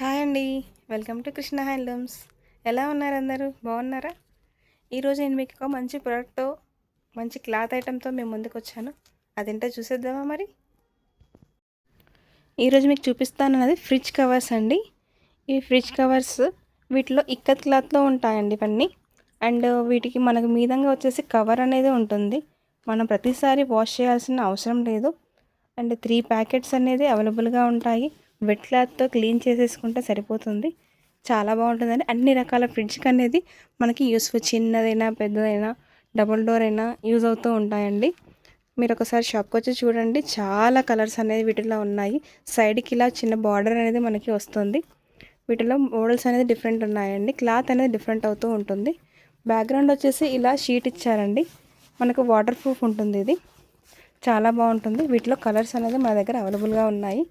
Hi అండి. Welcome to Krishna handlooms. ఎలా ఉన్నారు అందరూ? బాగున్నారా? ఈరోజు నేను మీకు ఒక మంచి ప్రోడక్ట్తో, మంచి క్లాత్ ఐటెంతో మేము ముందుకు వచ్చాను. అదేంటో చూసేద్దామా మరి? ఈరోజు మీకు చూపిస్తానన్నది ఫ్రిడ్జ్ కవర్స్ అండి. ఈ ఫ్రిడ్జ్ కవర్స్ వీటిలో ఇక్కత్ క్లాత్లో ఉంటాయండి ఇవన్నీ. అండ్ వీటికి మనకు మీదంగా వచ్చేసి కవర్ అనేది ఉంటుంది. మనం ప్రతిసారి వాష్ చేయాల్సిన అవసరం లేదు. అండ్ 3 ప్యాకెట్స్ అనేది అవైలబుల్గా ఉంటాయి. వెట్ క్లాత్తో క్లీన్ చేసేసుకుంటే సరిపోతుంది. చాలా బాగుంటుందండి. అన్ని రకాల ఫ్రిడ్జ్కి అనేది మనకి యూస్ఫుల్, చిన్నదైనా పెద్దదైనా డబుల్ డోర్ అయినా యూజ్ అవుతూ ఉంటాయండి. మీరు ఒకసారి షాప్కి వచ్చి చూడండి. చాలా కలర్స్ అనేది వీటిలో ఉన్నాయి. సైడ్కి ఇలా చిన్న బార్డర్ అనేది మనకి వస్తుంది. వీటిలో మోడల్స్ అనేది డిఫరెంట్ ఉన్నాయండి. క్లాత్ అనేది డిఫరెంట్ అవుతూ ఉంటుంది. బ్యాక్గ్రౌండ్ వచ్చేసి ఇలా షీట్ ఇచ్చారండి. మనకు వాటర్ ప్రూఫ్ ఉంటుంది. ఇది చాలా బాగుంటుంది. వీటిలో కలర్స్ అనేది మన దగ్గర అవైలబుల్గా ఉన్నాయి.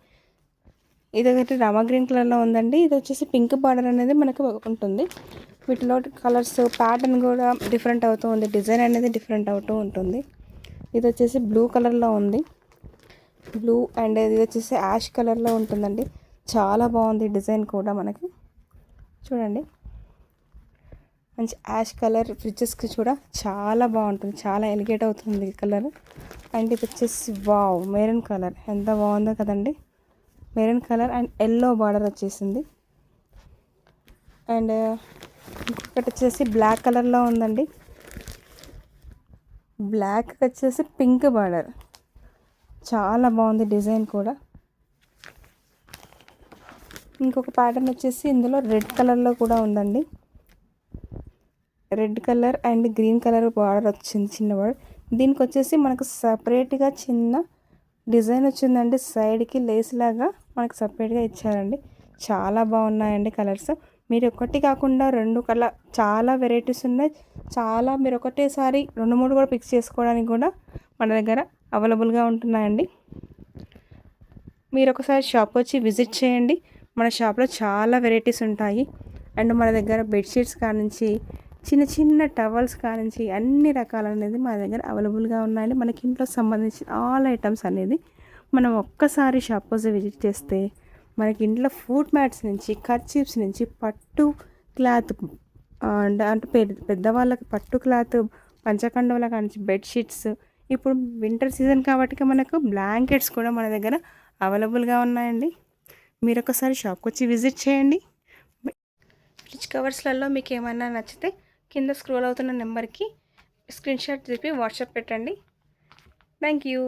ఇది ఒకటి రామా గ్రీన్ కలర్లో ఉందండి. ఇది వచ్చేసి పింక్ బార్డర్ అనేది మనకు ఉంటుంది. వీటిలో కలర్స్ ప్యాటర్న్ కూడా డిఫరెంట్ అవుతూ ఉంది. డిజైన్ అనేది డిఫరెంట్ అవుతూ ఉంటుంది. ఇది వచ్చేసి బ్లూ కలర్లో ఉంది. బ్లూ అండ్ ఇది వచ్చేసి యాష్ కలర్లో ఉంటుందండి. చాలా బాగుంది డిజైన్ కూడా. మనకి చూడండి, మంచి యాష్ కలర్ ఫ్రిడ్జెస్కి కూడా చాలా బాగుంటుంది. చాలా ఎలిగేట్ అవుతుంది ఈ కలర్. అండ్ ఇది వచ్చేసి వావ్, మెరూన్ కలర్ ఎంత బాగుందో కదండి. Maroon colour and yellow border వచ్చేసింది. అండ్ ఇంకొకటి వచ్చేసి బ్లాక్ కలర్లో ఉందండి. బ్లాక్ వచ్చేసి పింక్ బార్డర్, చాలా బాగుంది డిజైన్ కూడా. ఇంకొక ప్యాటర్న్ వచ్చేసి ఇందులో రెడ్ కలర్లో కూడా ఉందండి. Red colour and green colour border వచ్చింది, చిన్న బార్డర్. దీనికి వచ్చేసి మనకు సపరేట్గా చిన్న డిజైన్ వచ్చిందండి. సైడ్కి లేస్ లాగా మనకు సపరేట్గా ఇచ్చారండి. చాలా బాగున్నాయండి కలర్స్. మీరు ఒకటి కాకుండా 2 కలర్, చాలా వెరైటీస్ ఉన్నాయి. చాలా మీరు ఒకటేసారి 2-3 కూడా పిక్స్ చేసుకోవడానికి కూడా మన దగ్గర అవైలబుల్గా ఉంటున్నాయండి. మీరు ఒకసారి షాప్ వచ్చి విజిట్ చేయండి. మన షాప్లో చాలా వెరైటీస్ ఉంటాయి. అండ్ మన దగ్గర బెడ్షీట్స్ కానించి చిన్న చిన్న టవల్స్ కానించి అన్ని రకాలు అనేది మన దగ్గర అవైలబుల్గా ఉన్నాయండి. మనకి ఇంట్లో సంబంధించిన ఆల్ ఐటమ్స్ అనేది మనం ఒక్కసారి షాప్ వచ్చి విజిట్ చేస్తే మనకి ఇంట్లో ఫుడ్ మ్యాట్స్ నుంచి, కర్చీఫ్స్ నుంచి, పట్టు క్లాత్ అంటే పెద్దవాళ్ళకి పట్టు క్లాత్, పంచకండవల కానించి బెడ్షీట్స్, ఇప్పుడు వింటర్ సీజన్ కాబట్టి మనకు బ్లాంకెట్స్ కూడా మన దగ్గర అవైలబుల్గా ఉన్నాయండి. మీరు ఒకసారి షాప్కి వచ్చి విజిట్ చేయండి. ఫ్రిడ్జ్ కవర్స్లలో మీకు ఏమైనా నచ్చితే కింద స్క్రోల్ అవుతున్న నెంబర్కి స్క్రీన్ షాట్ తీసి వాట్సాప్ పెట్టండి. Thank you.